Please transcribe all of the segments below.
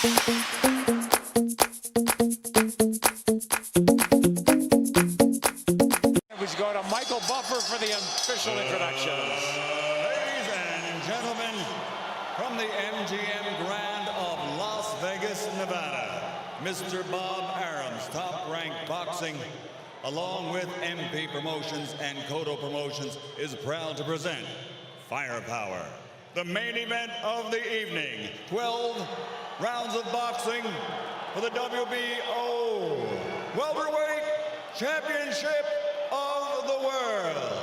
Go to Michael Buffer for the official introductions. Ladies and gentlemen, from the MGM Grand of Las Vegas, Nevada, Mr. Bob Arum's Top-Ranked Boxing, along with MP Promotions and Cotto Promotions, is proud to present Firepower, the main event of the evening. 12 rounds of boxing for the WBO Welterweight Championship of the world.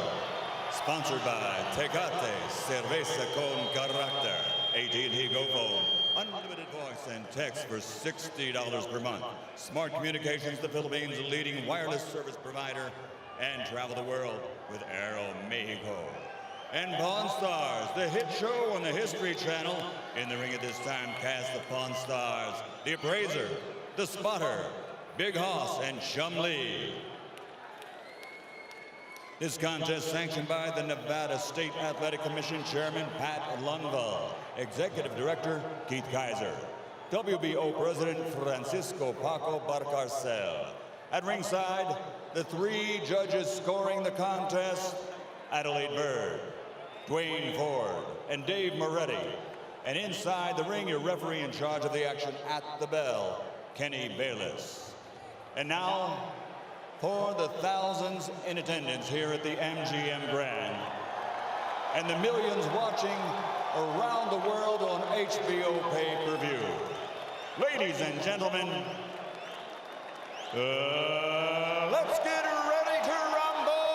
Sponsored by Tecate, Cerveza con Carácter. AT&T Go Phone, unlimited voice and text for $60 per month. Smart Communications, the Philippines' leading wireless service provider, and travel the world with Aero Mexico. And Pawn Stars, the hit show on the History Channel. In the ring at this time, cast the Pawn Stars, the Appraiser, the Spotter, Big Hoss, and Chum Lee. This contest sanctioned by the Nevada State Athletic Commission Chairman Pat Lundvall, Executive Director Keith Kaiser, WBO President Francisco Paco Barcarcel. At ringside, the three judges scoring the contest, Adelaide Bird, Dwayne Ford, and Dave Moretti. And inside the ring, your referee in charge of the action at the bell, Kenny Bayless. And now, for the thousands in attendance here at the MGM Grand and the millions watching around the world on HBO pay-per-view. Ladies and gentlemen, let's get ready to rumble!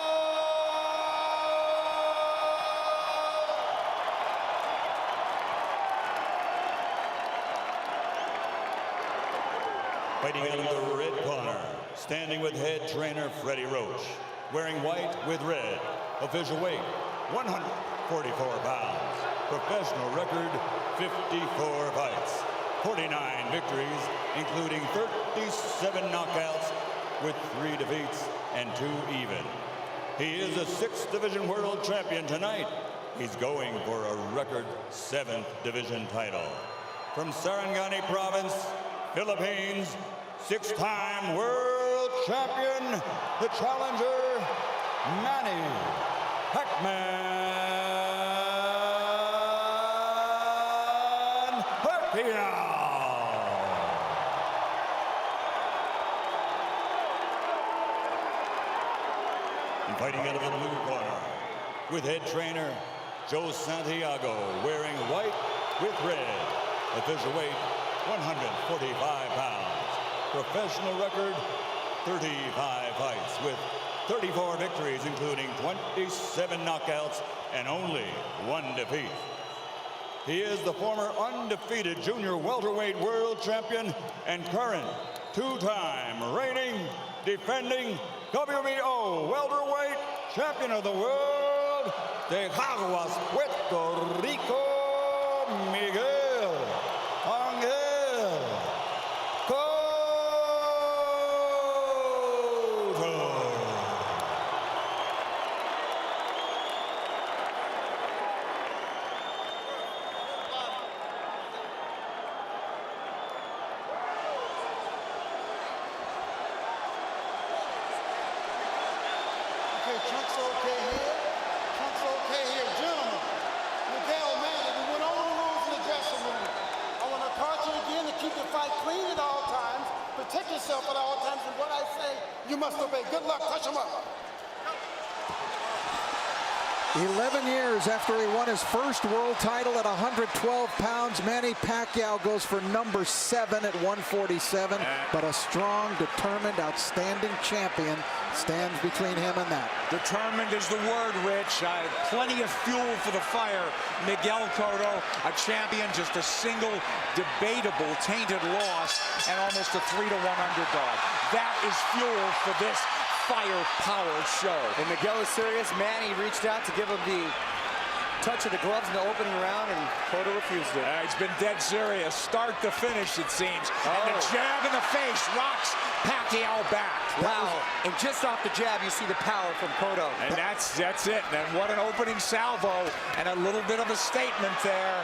Fighting out of the red corner, standing with head trainer Freddie Roach, wearing white with red, official weight 144 pounds, professional record 54 fights, 49 victories, including 37 knockouts with 3 defeats and 2 even. He is a 6th division world champion tonight. He's going for a record 7th division title. From Sarangani Province, Philippines, 6-time world champion, the challenger, Manny Pacquiao. And fighting out of the blue corner, with head trainer Joe Santiago, wearing white with red, official weight 145 pounds. Professional record, 35 fights with 34 victories, including 27 knockouts and only 1 defeat. He is the former undefeated junior welterweight world champion and current 2-time reigning, defending WBO welterweight champion of the world, de Caguas, Puerto Rico, Miguel. Trunk's okay here. Trunk's okay here. Gentlemen, Miguel, Manny, we went over the rules in the dressing room. I want to caution you again to keep your fight clean at all times, protect yourself at all times, and what I say, you must obey. Good luck. Touch him up. 11 years after he won his first world title at 112 pounds, Manny Pacquiao goes for number 7 at 147. But a strong, determined, outstanding champion stands between him and that. Determined is the word, Rich. Plenty of fuel for the fire. Miguel Cotto, a champion, just a single debatable tainted loss and almost a 3-1 underdog. That is fuel for this firepower show. And Miguel is serious. Manny reached out to give him the touch of the gloves in the opening round, and Cotto refused it. He's been dead serious, start to finish, it seems. And the jab in the face rocks Pacquiao back. Wow. And just off the jab, you see the power from Cotto. And that's it. And what an opening salvo, and a little bit of a statement there.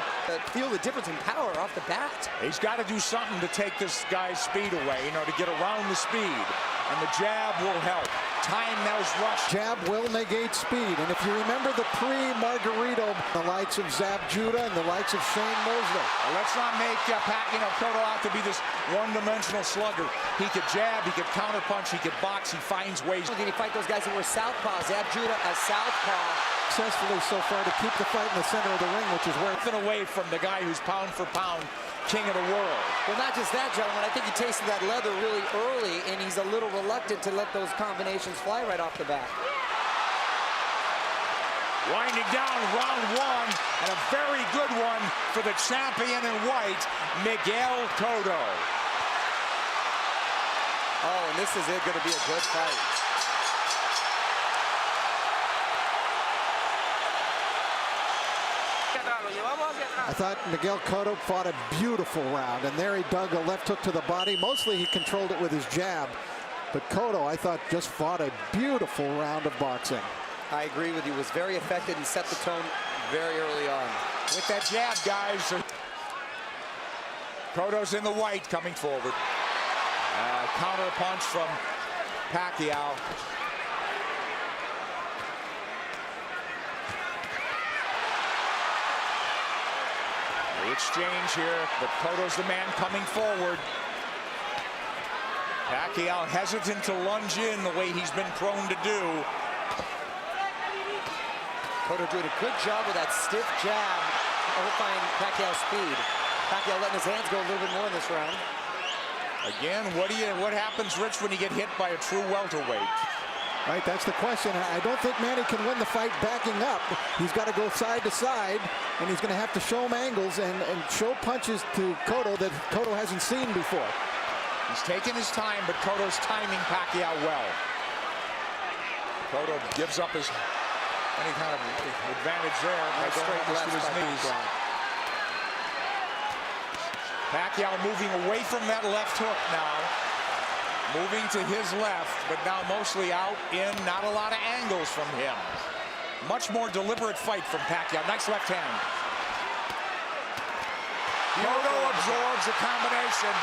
Feel the difference in power off the bat. He's got to do something to take this guy's speed away, to get around the speed. And the jab will help. Time those rush. Jab will negate speed. And if you remember the pre-Margarito, the likes of Zab Judah and the likes of Shane Mosley. Well, let's not make Cotto out to be this one-dimensional slugger. He could jab, he could counterpunch, he could box, he finds ways. Did he fight those guys that were southpaw? Zab Judah as southpaw. Successfully so far to keep the fight in the center of the ring, which is where... Nothing away from the guy who's pound for pound king of the world. Well, not just that, gentlemen. I think he tasted that leather really early, and he's a little reluctant to let those combinations fly right off the bat. Winding down round one, and a very good one for the champion in white, Miguel Cotto. Oh, and this is going to be a good fight. I thought Miguel Cotto fought a beautiful round, and there he dug a left hook to the body. Mostly he controlled it with his jab, but Cotto, I thought, just fought a beautiful round of boxing. I agree with you. Was very effective and set the tone very early on. With that jab, guys. Cotto's in the white coming forward. Counter punch from Pacquiao. The exchange here, but Cotto's the man coming forward. Pacquiao hesitant to lunge in the way he's been prone to do. Cotto doing a good job with that stiff jab, overflying Pacquiao's speed. Pacquiao letting his hands go a little bit more in this round. Again, what happens, Rich, when you get hit by a true welterweight? Right, that's the question. I don't think Manny can win the fight backing up. He's got to go side to side, and he's going to have to show him angles and show punches to Cotto that Cotto hasn't seen before. He's taking his time, but Cotto's timing Pacquiao well. Cotto gives up any kind of advantage there by going almost to his knees. Pacquiao moving away from that left hook now. Moving to his left, but now mostly out in, not a lot of angles from him. Much more deliberate fight from Pacquiao. Nice left hand. Cotto absorbs a combination.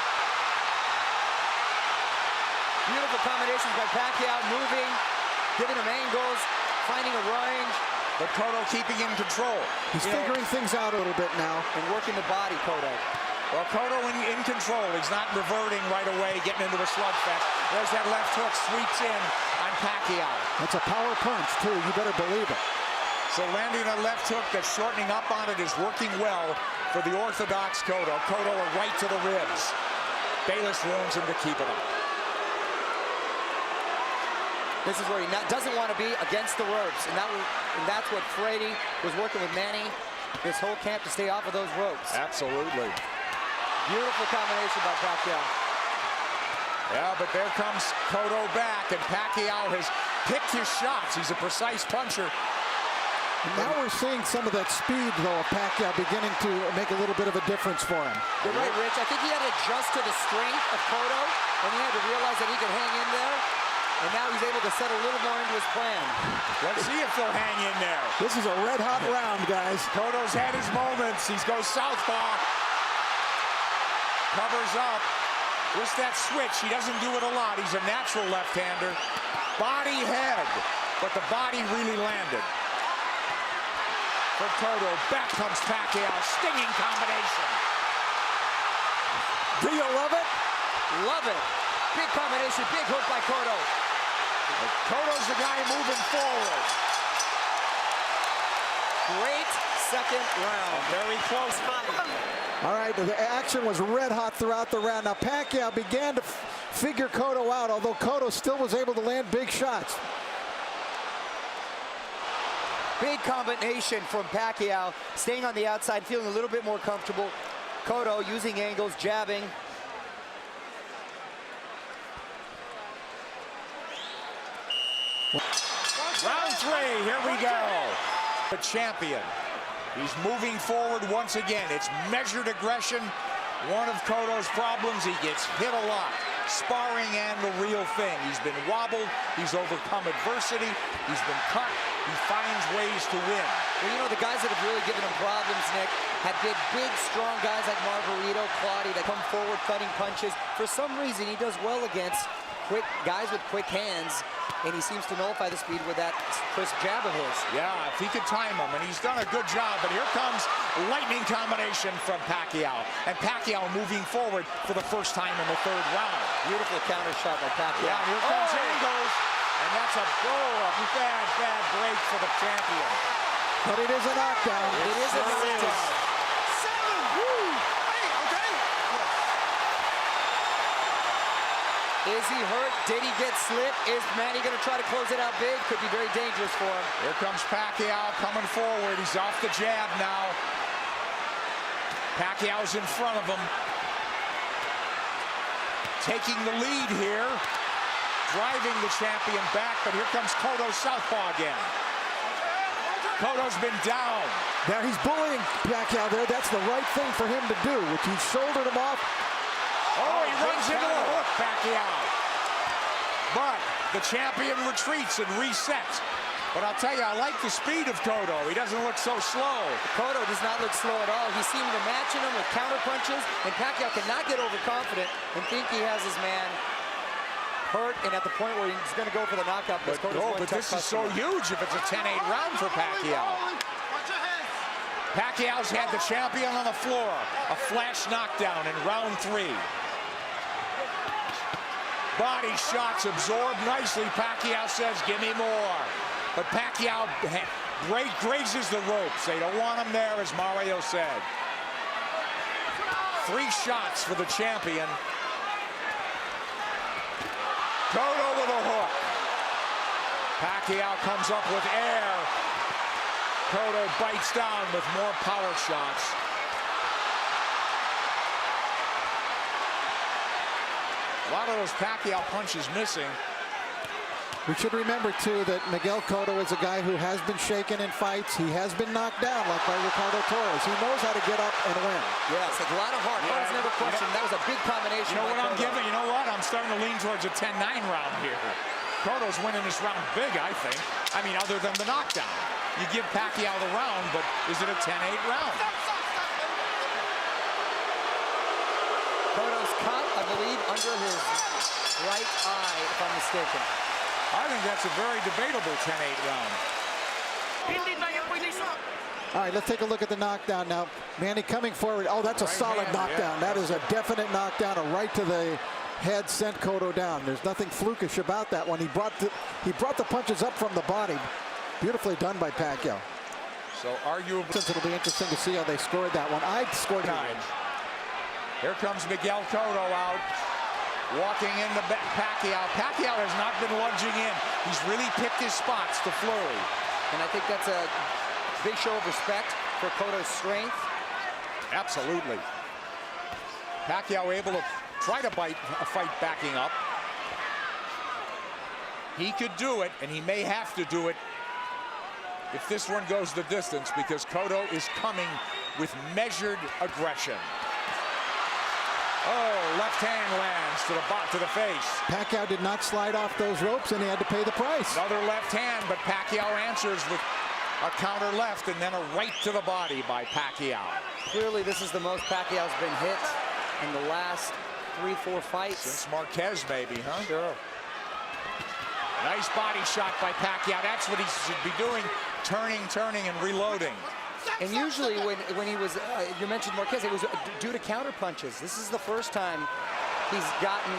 Beautiful combinations by Pacquiao, moving, giving him angles, finding a range. But Cotto keeping in control. He's figuring things out a little bit now. And working the body, Cotto. Well, Cotto in control. He's not reverting right away, getting into a slugfest. There's that left hook, sweeps in on Pacquiao. That's a power punch, too. You better believe it. So landing a left hook that's shortening up on it is working well for the orthodox Cotto. Cotto a right to the ribs. Bayless warns him to keep it up. This is where he doesn't want to be against the ropes. And that's what Frady was working with Manny this whole camp, to stay off of those ropes. Absolutely. Beautiful combination by Pacquiao. Yeah, but there comes Cotto back, and Pacquiao has picked his shots. He's a precise puncher. Now we're seeing some of that speed, though, of Pacquiao beginning to make a little bit of a difference for him. You're right, Rich. I think he had to adjust to the strength of Cotto, and he had to realize that he could hang in there. And now he's able to set a little more into his plan. Let's see if they'll hang in there. This is a red-hot round, guys. Cotto's had his moments. He goes southpaw. Covers up. Just that switch. He doesn't do it a lot. He's a natural left-hander. Body head. But the body really landed. For Cotto. Back comes Pacquiao. Stinging combination. Do you love it? Love it. Big combination. Big hook by Cotto. Cotto's the guy moving forward. Great second round. Very close fight. All right, the action was red hot throughout the round. Now Pacquiao began to figure Cotto out, although Cotto still was able to land big shots. Big combination from Pacquiao, staying on the outside, feeling a little bit more comfortable. Cotto using angles, jabbing. Round three, here we go. The champion He's moving forward once again. It's measured aggression. One of Cotto's problems, he gets hit a lot. Sparring and the real thing. He's been wobbled. He's overcome adversity. He's been cut. He finds ways to win. Well, you know, the guys that have really given him problems, Nick, have been big, strong guys like Margarito, Claudio, that come forward cutting punches. For some reason, he does well against quick guys with quick hands, and he seems to nullify the speed with that crisp jab of his. Yeah, if he could time him, and he's done a good job. But here comes lightning combination from Pacquiao. And Pacquiao moving forward for the first time in the third round. Beautiful counter shot by Pacquiao. Yeah, here comes angles. And that's a bad break for the champion. But it is a knockdown. It is a knockdown. Is he hurt? Did he get slipped? Is Manny going to try to close it out big? Could be very dangerous for him. Here comes Pacquiao coming forward. He's off the jab now. Pacquiao's in front of him. Taking the lead here. Driving the champion back, but here comes Cotto southpaw again. Cotto's been down. Now he's bullying Pacquiao there. That's the right thing for him to do, which he shouldered him off. Oh, he runs into the hook, Pacquiao. But the champion retreats and resets. But I'll tell you, I like the speed of Cotto. He doesn't look so slow. Cotto does not look slow at all. He seemed to matching him with counter punches, and Pacquiao cannot get overconfident and think he has his man hurt and at the point where he's going to go for the knockout. But this is so huge if it's a 10-8 round for Pacquiao. Pacquiao's had the champion on the floor. A flash knockdown in round 3. Body shots absorbed nicely. Pacquiao says, give me more. But Pacquiao grazes the ropes. They don't want him there, as Mario said. 3 shots for the champion. Cotto with a hook. Pacquiao comes up with air. Cotto bites down with more power shots. A lot of those Pacquiao punches missing. We should remember, too, that Miguel Cotto is a guy who has been shaken in fights. He has been knocked down, like by Ricardo Torres. He knows how to get up and win. Yes, a lot of heart. Heart is never questioned. That was a big combination. You know what I'm giving? You know what? I'm starting to lean towards a 10-9 round here. Cotto's winning this round big, I think. I mean, other than the knockdown. You give Pacquiao the round, but is it a 10-8 round? Cotto's cut, I believe, under his right eye, if I'm mistaken. I think that's a very debatable 10-8 round. All right, let's take a look at the knockdown now. Manny coming forward. Oh, that's a solid knockdown. Yeah. That is a definite knockdown. A right to the head sent Cotto down. There's nothing flukish about that one. He brought the punches up from the body. Beautifully done by Pacquiao. So arguably, Since it'll be interesting to see how they scored that one. I scored 9. Here comes Miguel Cotto out. Walking into Pacquiao. Pacquiao has not been lunging in. He's really picked his spots to flurry. And I think that's a big show of respect for Cotto's strength. Absolutely. Pacquiao able to try to bite a fight backing up. He could do it, and he may have to do it if this one goes the distance, because Cotto is coming with measured aggression. Oh, left hand lands to the face. Pacquiao did not slide off those ropes, and he had to pay the price. Another left hand, but Pacquiao answers with a counter left and then a right to the body by Pacquiao. Clearly, this is the most Pacquiao's been hit in the last 3-4 fights. Since Marquez, maybe, huh? Sure. Nice body shot by Pacquiao. That's what he should be doing, turning, and reloading. And usually when he was, you mentioned Marquez, it was due to counter punches. This is the first time he's gotten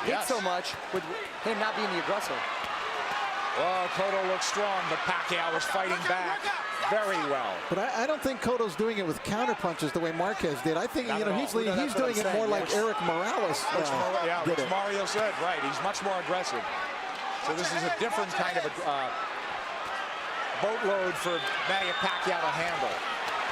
hit so much with him not being the aggressor. Well, Cotto looks strong, but Pacquiao is fighting back very well. But I don't think Cotto's doing it with counter punches the way Marquez did. I think he's doing it more like Eric Morales which Mario said, right. He's much more aggressive. So this is a different kind of boatload for Manny Pacquiao to handle.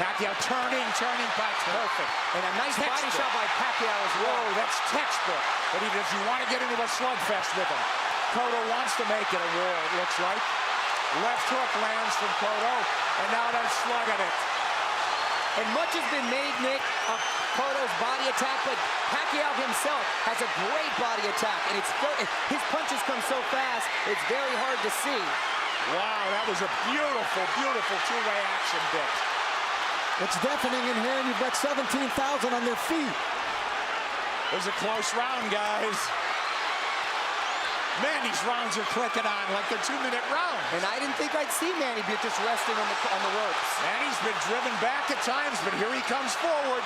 Pacquiao turning, perfect. And a nice body shot by Pacquiao as well. Whoa, that's textbook. But does he want to get into a slugfest with him? Cotto wants to make it a war, it looks like. Left hook lands from Cotto, and now they're slugging it. And much has been made, Nick, of Cotto's body attack, but Pacquiao himself has a great body attack, and his punches come so fast, it's very hard to see. Wow, that was a beautiful, beautiful two-way action, Dick. It's deafening in here, and you've got 17,000 on their feet. It was a close round, guys. Manny's rounds are clicking on like the 2-minute rounds. And I didn't think I'd see Manny be just resting on the ropes. Manny's been driven back at times, but here he comes forward.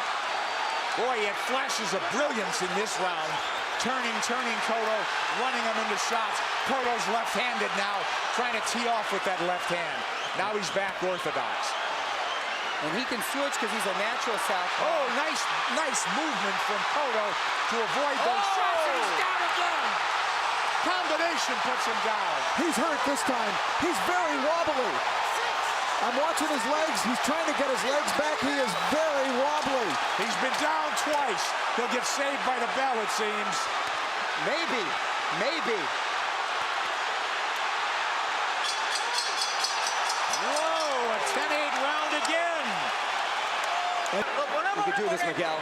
Boy, he had flashes of brilliance in this round. Turning Cotto, running him into shots. Cotto's left-handed now, trying to tee off with that left hand. Now he's back orthodox. And he can switch because he's a natural southpaw. Oh, nice movement from Cotto to avoid those shots. And he's down again. Combination puts him down. He's hurt this time. He's very wobbly. I'm watching his legs. He's trying to get his legs back. He is very wobbly. He's been down twice. He'll get saved by the bell, it seems. Maybe. Whoa, a 10-8 round again. We could do this, Miguel.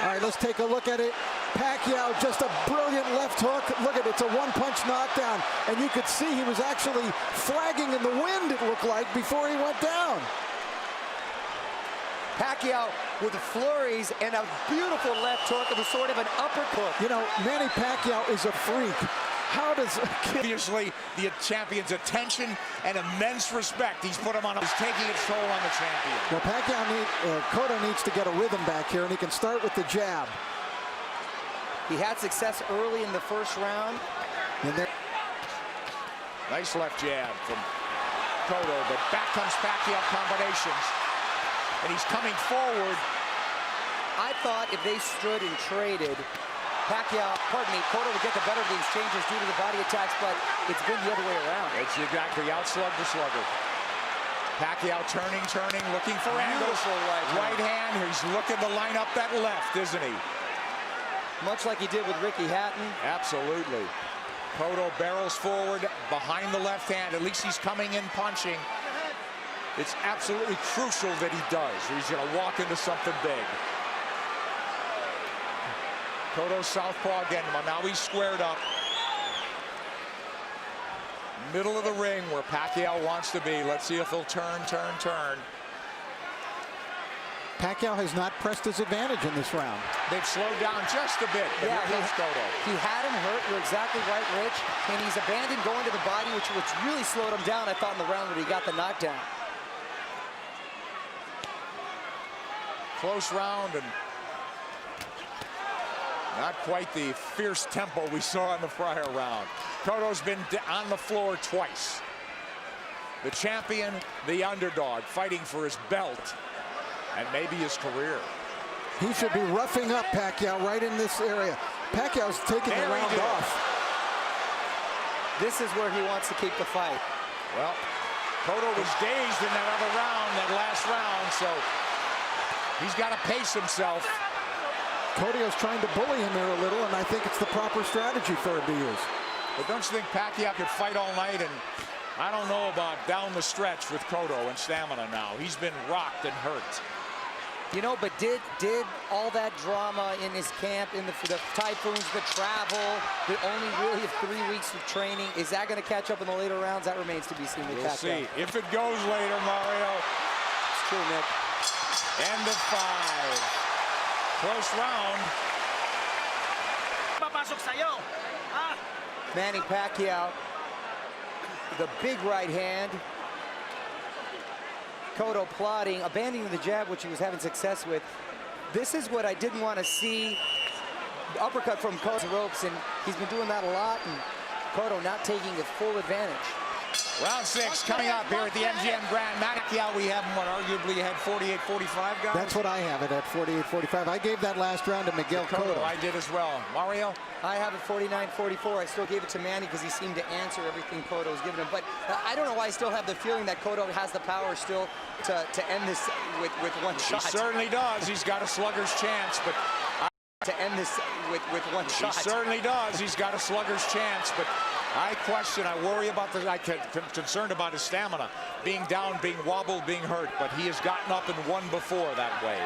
All right, let's take a look at it. Pacquiao, just a brilliant left hook. Look at it, it's a one-punch knockdown. And you could see he was actually flagging in the wind, it looked like, before he went down. Pacquiao with flurries and a beautiful left hook. It was sort of an uppercut. You know, Manny Pacquiao is a freak. How does Obviously, the champion's attention and immense respect. He's put him on. He's taking its toll on the champion. Well, Cotto needs to get a rhythm back here, and he can start with the jab. He had success early in the first round. Nice left jab from Cotto, but back comes Pacquiao combinations. And he's coming forward. I thought if they stood and traded, Cotto would get the better of the exchanges due to the body attacks, but it's been the other way around. It's exactly outslug the slugger. Pacquiao turning, looking for angles. Right hand. He's looking to line up that left, isn't he? Much like he did with Ricky Hatton. Absolutely. Cotto barrels forward behind the left hand. At least he's coming in punching. It's absolutely crucial that he does, or he's going to walk into something big. Cotto southpaw again. Well, now he's squared up. Middle of the ring where Pacquiao wants to be. Let's see if he'll turn. Pacquiao has not pressed his advantage in this round. They've slowed down just a bit, but Yeah, here comes Cotto. He had him hurt. You're exactly right, Rich. And he's abandoned going to the body, which really slowed him down, I thought, in the round when he got the knockdown. Close round and not quite the fierce tempo we saw in the prior round. Cotto's been on the floor twice. The champion, the underdog, fighting for his belt and maybe his career. He should be roughing up Pacquiao right in this area. Pacquiao's taking the round off. This is where he wants to keep the fight. Well, Cotto was dazed in that other round, that last round, so he's got to pace himself. Cotto's trying to bully him here a little, and I think it's the proper strategy for him to use. But don't you think Pacquiao could fight all night? And I don't know about down the stretch with Cotto and stamina now. He's been rocked and hurt. You know, but did all that drama in his camp, in the typhoons, the travel, the only really 3 weeks of training, is that going to catch up in the later rounds? That remains to be seen with We'll Pacquiao. see. If it goes later, Mario. It's true, Nick. End of 5. Close round. Manny Pacquiao, the big right hand. Cotto plotting, abandoning the jab, which he was having success with. This is what I didn't want to see. The uppercut from Cotto's ropes, and he's been doing that a lot, and Cotto not taking his full advantage. Round 6 coming up here at the MGM Grand. Pacquiao, we have him, arguably had 48-45, guys? That's what I have it at 48-45. I gave that last round to Miguel Cotto. I did as well. Mario? I have it 49-44. I still gave it to Manny because he seemed to answer everything Cotto was giving him. But I don't know why I still have the feeling that Cotto has the power still to end this with one shot. He certainly does. He's got a slugger's chance, but... To end this with one shot. He certainly does. He's got a slugger's chance, but I worry about I'm concerned about his stamina. Being down, being wobbled, being hurt, but he has gotten up and won before that way.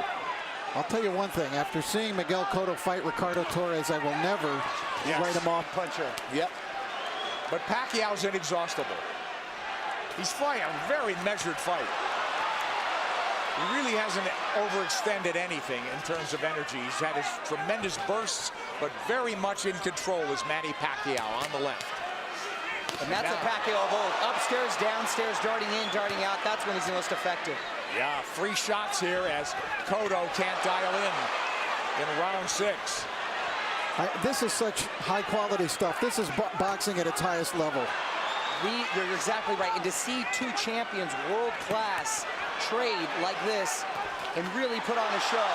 I'll tell you one thing. After seeing Miguel Cotto fight Ricardo Torres, I will never write him off. Puncher. Yep. But Pacquiao's inexhaustible. He's fighting a very measured fight. He really hasn't overextended anything in terms of energy. He's had his tremendous bursts, but very much in control is Manny Pacquiao on the left. And that's a Pacquiao of old. Upstairs, downstairs, darting in, darting out. That's when he's the most effective. Yeah, 3 shots here as Cotto can't dial in round 6. This is such high-quality stuff. This is boxing at its highest level. You're exactly right. And to see 2 champions, world-class, trade like this and really put on a show,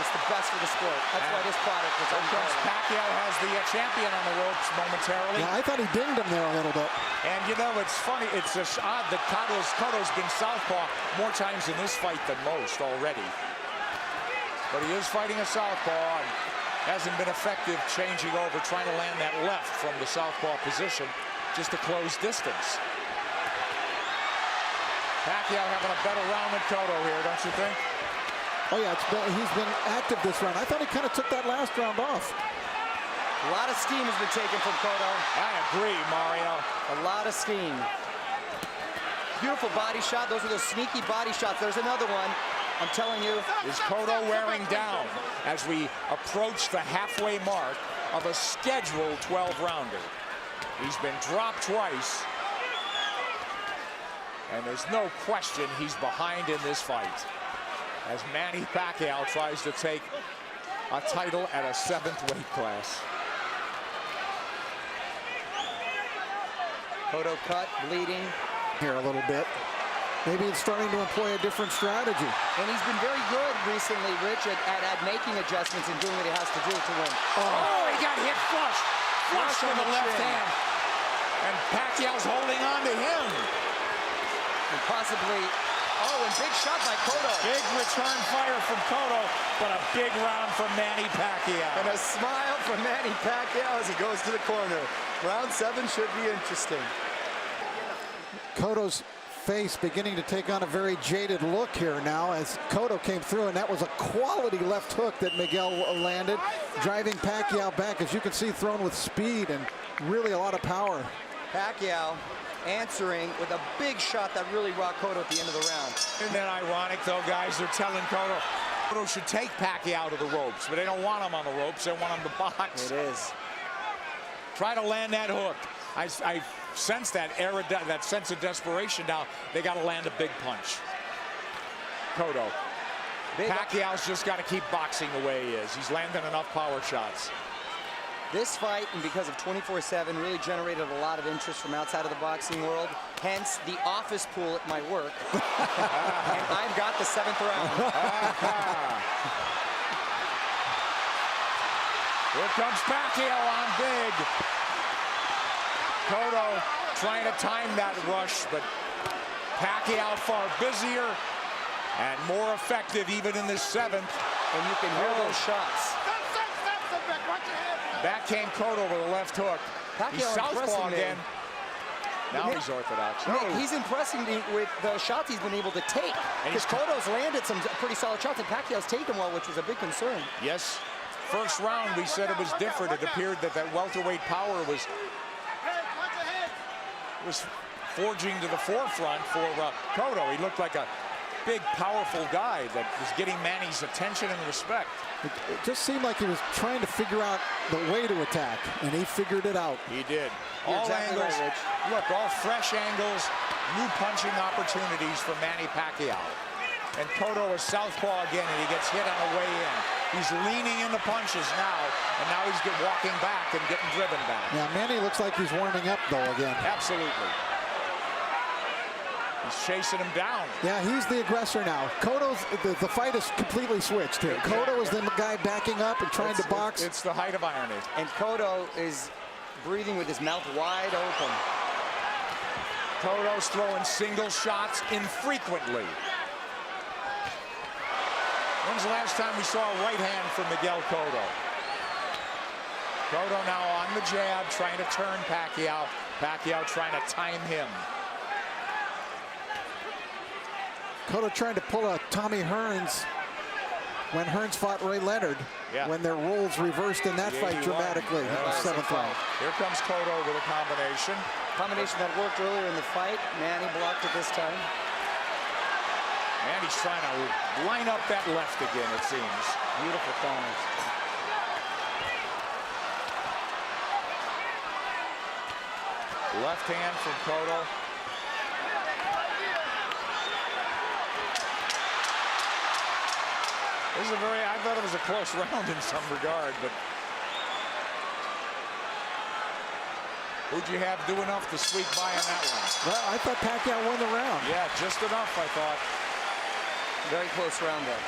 it's the best for the sport. That's why this product is unbelievable. Pacquiao has the champion on the ropes momentarily. Yeah, I thought he dinged him there a little bit. And you know, it's funny. It's just odd that Cotto's been southpaw more times in this fight than most already. But he is fighting a southpaw and hasn't been effective changing over, trying to land that left from the southpaw position just to close distance. Pacquiao having a better round than Cotto here, don't you think? Oh, yeah, he's been active this round. I thought he kind of took that last round off. A lot of steam has been taken from Cotto. I agree, Mario. A lot of steam. Beautiful body shot. Those are those sneaky body shots. There's another one. I'm telling you. Is Cotto wearing down as we approach the halfway mark of a scheduled 12-rounder? He's been dropped twice. And there's no question he's behind in this fight, as Manny Pacquiao tries to take a title at a 7th weight class. Cotto cut, bleeding. Here a little bit. Maybe it's starting to employ a different strategy. And he's been very good recently, Rich, at making adjustments and doing what he has to do to win. Oh, he got hit flush. Flush with the left hand. And Pacquiao's holding on to him. And possibly, and big shot by Cotto. Big return fire from Cotto, but a big round from Manny Pacquiao. And a smile from Manny Pacquiao as he goes to the corner. Round 7 should be interesting. Cotto's face beginning to take on a very jaded look here now as Cotto came through, and that was a quality left hook that Miguel landed, driving Pacquiao back, as you can see, thrown with speed and really a lot of power. Pacquiao answering with a big shot that really rocked Cotto at the end of the round. Isn't that ironic, though, guys? They're telling Cotto should take Pacquiao to the ropes, but they don't want him on the ropes. They want him to box. It is. Try to land that hook. I sense that sense of desperation now. They got to land a big punch. Cotto. Pacquiao's just got to keep boxing the way he is. He's landing enough power shots. This fight, and because of 24/7, really generated a lot of interest from outside of the boxing world. Hence, the office pool at my work. And I've got the 7th round. Here comes Pacquiao on big. Cotto trying to time that rush, but Pacquiao far busier and more effective even in this 7th. And you can hear those shots. Back came Cotto with a left hook. He's southpaw again. Now he's orthodox. Nick, he's impressing me with the shots he's been able to take. Because Cotto's landed some pretty solid shots, and Pacquiao's taken well, which was a big concern. Yes. First round, we said it was different. It appeared that welterweight power was forging to the forefront for Cotto. He looked like a big, powerful guy that was getting Manny's attention and respect. It just seemed like he was trying to figure out the way to attack, and he figured it out. He did. You're All exactly angles. right, Rich. Look, all fresh angles, new punching opportunities for Manny Pacquiao. And Cotto is southpaw again, and he gets hit on the way in. He's leaning into punches now, and now he's walking back and getting driven back. Yeah, Manny looks like he's warming up, though, again. Absolutely. He's chasing him down. Yeah, he's the aggressor now. Cotto's, the fight is completely switched here. Cotto is the guy backing up and trying to box. It's the height of irony. And Cotto is breathing with his mouth wide open. Cotto's throwing single shots infrequently. When's the last time we saw a right hand from Miguel Cotto? Cotto now on the jab, trying to turn Pacquiao. Pacquiao trying to time him. Cotto trying to pull a Tommy Hearns when Hearns fought Ray Leonard, when their roles reversed in that fight dramatically in the 7th round. Here comes Cotto with a combination. Combination that worked earlier in the fight. Manny blocked it this time. Manny's trying to line up that left again, it seems. Beautiful counters. Left hand from Cotto. This is I thought it was a close round in some regard, but who'd you have do enough to squeak by on that one? Well, I thought Pacquiao won the round. Yeah, just enough, I thought. Very close round there.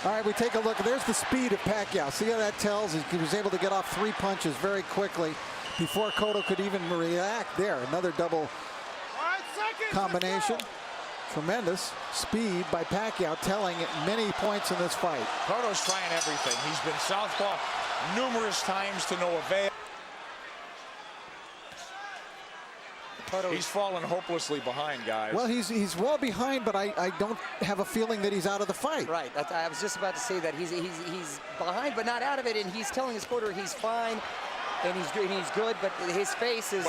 All right, we take a look. There's the speed of Pacquiao. See how that tells? He was able to get off 3 punches very quickly before Cotto could even react. There, another double combination. Tremendous speed by Pacquiao, telling at many points in this fight. Cotto's trying everything. He's been southpaw numerous times to no avail. He's fallen hopelessly behind, guys. Well, he's well behind, but I don't have a feeling that he's out of the fight. Right. I was just about to say that he's behind, but not out of it, and he's telling his corner he's fine. And he's good, but his face is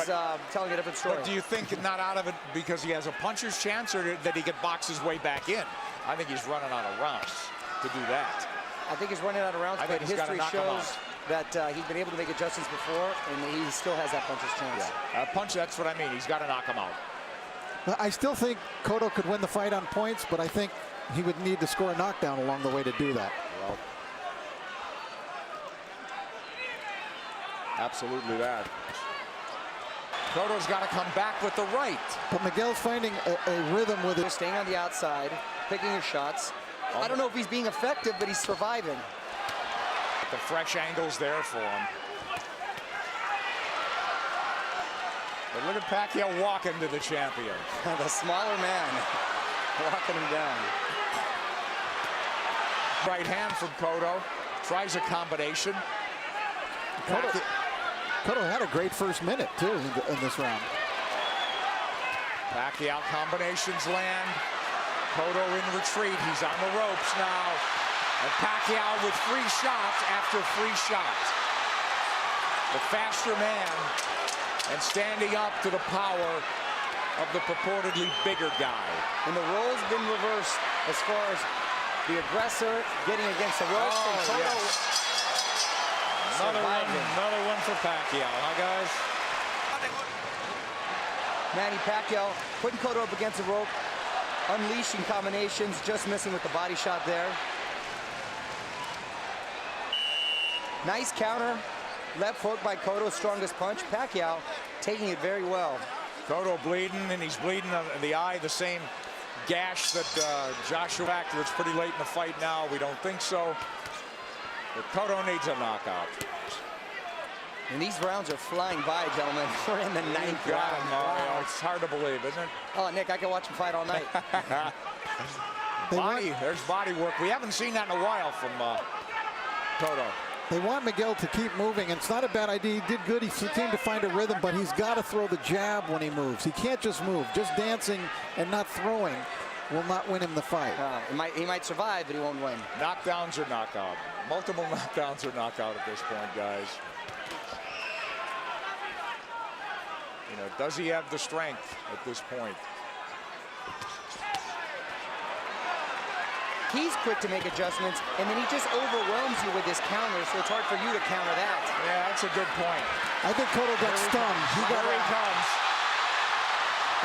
telling a different story. But do you think not out of it because he has a puncher's chance, or that he could box his way back in? I think he's running out of rounds to do that. I think he's running out of rounds, but history shows that he's been able to make adjustments before, and he still has that puncher's chance. Yeah. Punch, that's what I mean. He's got to knock him out. I still think Cotto could win the fight on points, but I think he would need to score a knockdown along the way to do that. Well, absolutely that. Cotto's got to come back with the right. But Miguel's finding a rhythm with it. Staying on the outside, picking his shots. I don't know if he's being effective, but he's surviving. The fresh angles there for him. But look at Pacquiao walking to the champion. The smaller man walking him down. Right hand from Cotto. Tries a combination. Cotto had a great first minute, too, in this round. Pacquiao combinations land. Cotto in retreat. He's on the ropes now. And Pacquiao with free shots after free shots. The faster man and standing up to the power of the purportedly bigger guy. And the role's been reversed as far as the aggressor getting against the ropes. And Cotto another one for Pacquiao, huh, guys? Manny Pacquiao putting Cotto up against the rope, unleashing combinations, just missing with the body shot there. Nice counter, left hook by Cotto, strongest punch. Pacquiao taking it very well. Cotto bleeding, and he's bleeding on the eye, the same gash that Joshua factor. It's pretty late in the fight now. We don't think so. But Cotto needs a knockout. And these rounds are flying by, gentlemen. We're in the 9th round. Wow. It's hard to believe, isn't it? Oh, Nick, I can watch him fight all night. There's body work. We haven't seen that in a while from Cotto. They want Miguel to keep moving, and it's not a bad idea. He did good. He seemed to find a rhythm, but he's got to throw the jab when he moves. He can't just move. Just dancing and not throwing will not win him the fight. He might survive, but he won't win. Knockdowns or knockout. Multiple knockdowns or knockout at this point, guys. You know, does he have the strength at this point? He's quick to make adjustments, and then he just overwhelms you with his counter, so it's hard for you to counter that. Yeah, that's a good point. I think Cotto got stung. Here he comes.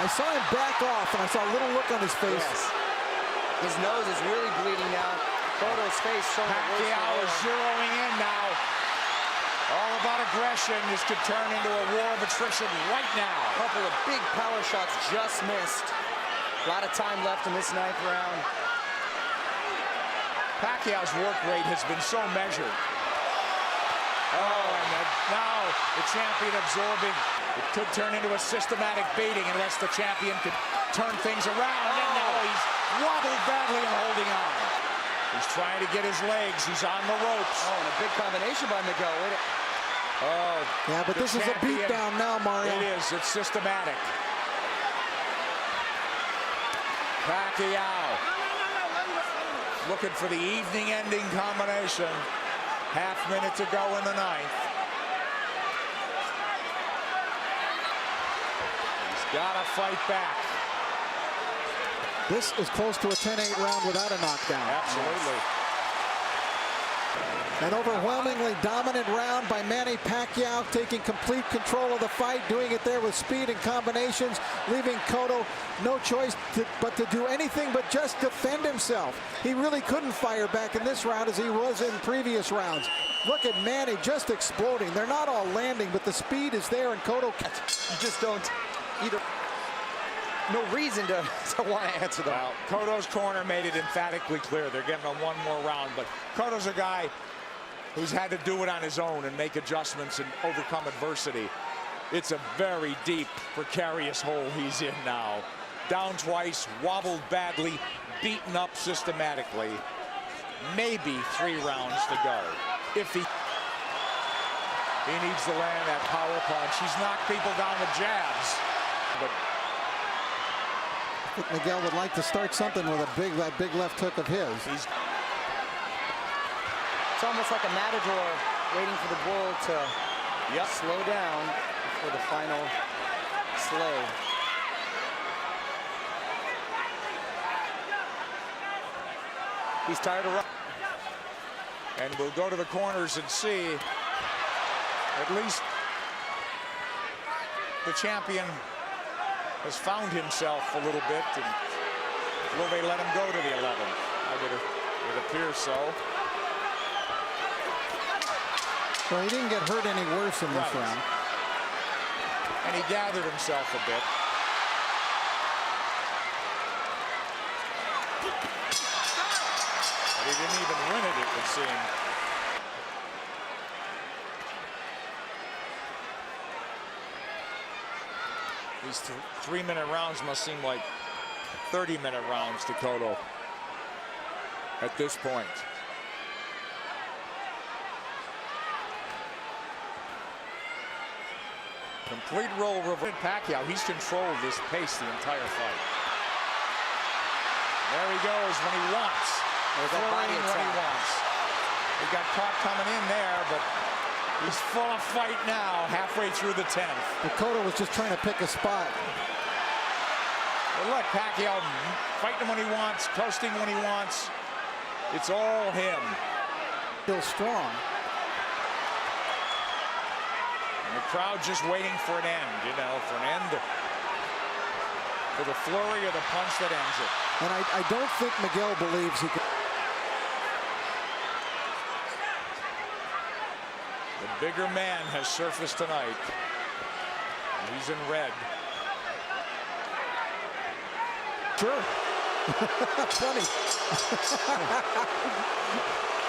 I saw him back off, and I saw a little look on his face. Yes. His nose is really bleeding now. Cotto's face showing Pacquiao is zeroing in now. All about aggression. This could turn into a war of attrition right now. A couple of big power shots just missed. A lot of time left in this 9th round. Pacquiao's work rate has been so measured. Oh, and now the champion absorbing. It could turn into a systematic beating unless the champion could turn things around. And now wobbled badly and holding on. He's trying to get his legs. He's on the ropes. Oh, and a big combination by Miguel. Wait a... Oh, yeah, but this is a beatdown now, Mario. It is. It's systematic. Pacquiao looking for the evening-ending combination. Half minute to go in the ninth. He's got to fight back. This is close to a 10-8 round without a knockdown. Absolutely. An overwhelmingly dominant round by Manny Pacquiao, taking complete control of the fight, doing it there with speed and combinations, leaving Cotto no choice but to do anything but just defend himself. He really couldn't fire back in this round as he was in previous rounds. Look at Manny just exploding. They're not all landing, but the speed is there, and Cotto... You just don't either... No reason to want to answer them. Well, Cotto's corner made it emphatically clear they're getting on one more round, but Cotto's a guy who's had to do it on his own and make adjustments and overcome adversity. It's a very deep, precarious hole he's in now. Down twice, wobbled badly, beaten up systematically. Maybe 3 rounds to go. If he needs to land that power punch. He's knocked people down with jabs. But I think Miguel would like to start something with that big left hook of his. It's almost like a matador waiting for the bull to slow down for the final slay. He's tired of running. And we'll go to the corners and see. At least the champion has found himself a little bit. And will they let him go to the 11th? It appears so. Well, he didn't get hurt any worse in this round. And he gathered himself a bit. But he didn't even win it would seem. These 3-minute rounds must seem like 30-minute rounds to Cotto at this point. Complete role reversal. Pacquiao, he's controlled this pace the entire fight. There he goes when he wants. There's that body when he wants. He got caught coming in there, but he's full of fight now, halfway through the 10th. But Cotto was just trying to pick a spot. Well, look, Pacquiao fighting when he wants, coasting when he wants. It's all him. Still strong. And the crowd just waiting for an end, you know, for the flurry or the punch that ends it. And I don't think Miguel believes he can. The bigger man has surfaced tonight. He's in red. Sure. Funny.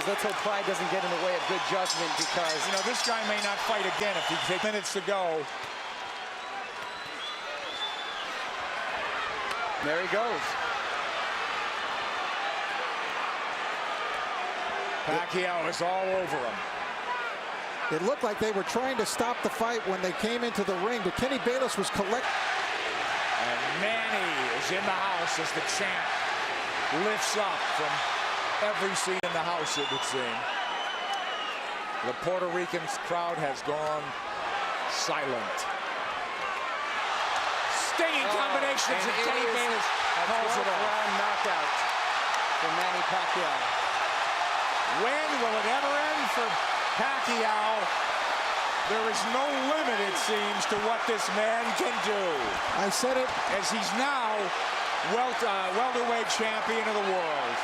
Let's hope pride doesn't get in the way of good judgment, because You know, this guy may not fight again if he takes minutes to go. there he goes. Pacquiao is all over him. It looked like they were trying to stop the fight when they came into the ring, but Kenny Bayless was collecting. And Manny is in the house as the champ lifts up from every seat in the house, it would seem. The Puerto Rican crowd has gone silent. Stinging combinations, and Kenny Bayless calls it off. Round knockout for Manny Pacquiao. When will it ever end for Pacquiao? There is no limit, it seems, to what this man can do. I said it. As he's now welterweight champion of the world.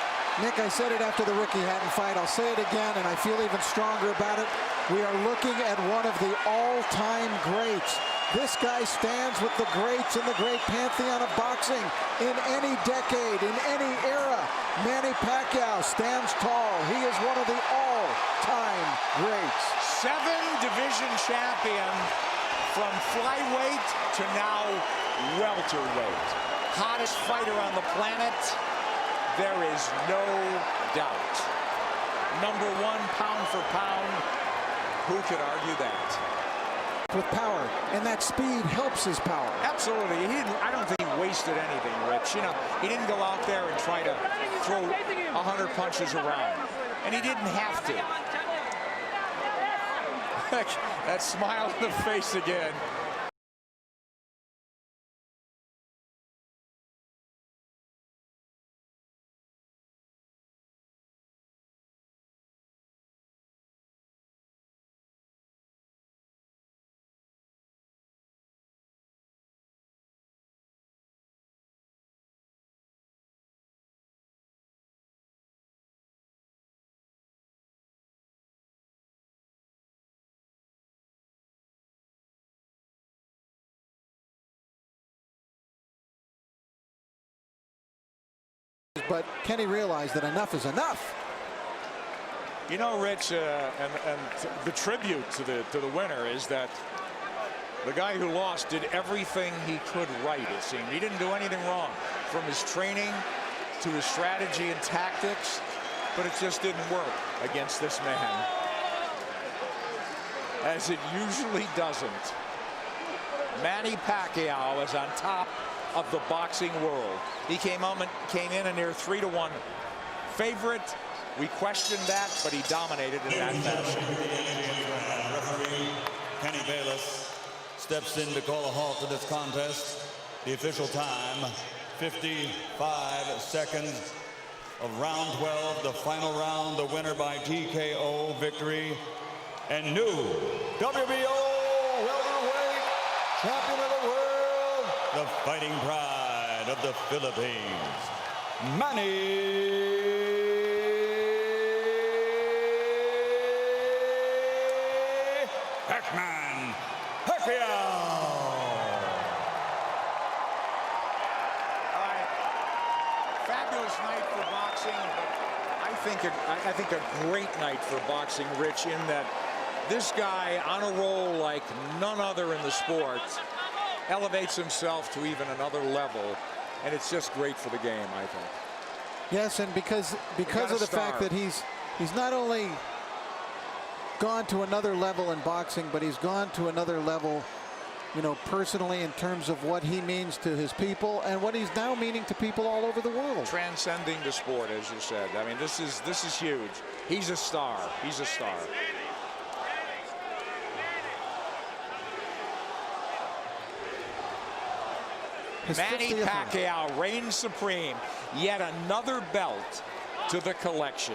Nick, I said it after the Ricky Hatton fight. I'll say it again, and I feel even stronger about it. We are looking at one of the all-time greats. This guy stands with the greats in the great pantheon of boxing in any decade, in any era. Manny Pacquiao stands tall. He is one of the all-time greats. 7-division champion from flyweight to now welterweight. Hottest fighter on the planet. there is no doubt. #1 pound for pound. Who could argue that? With power, and that speed helps his power. Absolutely. I don't think he wasted anything, Rich. You know, he didn't go out there and try to throw 100 punches around. And he didn't have to. That smile on the face again. But Kenny realized that enough is enough. You know, Rich, and the tribute to the winner is that the guy who lost did everything he could right, it seemed. He didn't do anything wrong, from his training to his strategy and tactics, but it just didn't work against this man, as it usually doesn't. Manny Pacquiao is on top of the boxing world. He came in a near 3-1 favorite. We questioned that, but he dominated in that fashion. Referee Kenny Bayless steps in to call a halt to this contest. The official time, 55 seconds of round 12, the final round, the winner by TKO victory, and new WBO welterweight champion of the world, the fighting pride of the Philippines, Manny Pacquiao. Fabulous night for boxing, but I think a great night for boxing, Rich, in that this guy on a roll like none other in the sport elevates himself to even another level, and it's just great for the game, I think. Yes, and because of the fact that he's not only gone to another level in boxing, but he's gone to another level, you know, personally, in terms of what he means to his people and what he's now meaning to people all over the world. Transcending the sport, as you said. I mean, this is huge. He's a star. He's a star. Manny Pacquiao reigns supreme. Yet another belt to the collection.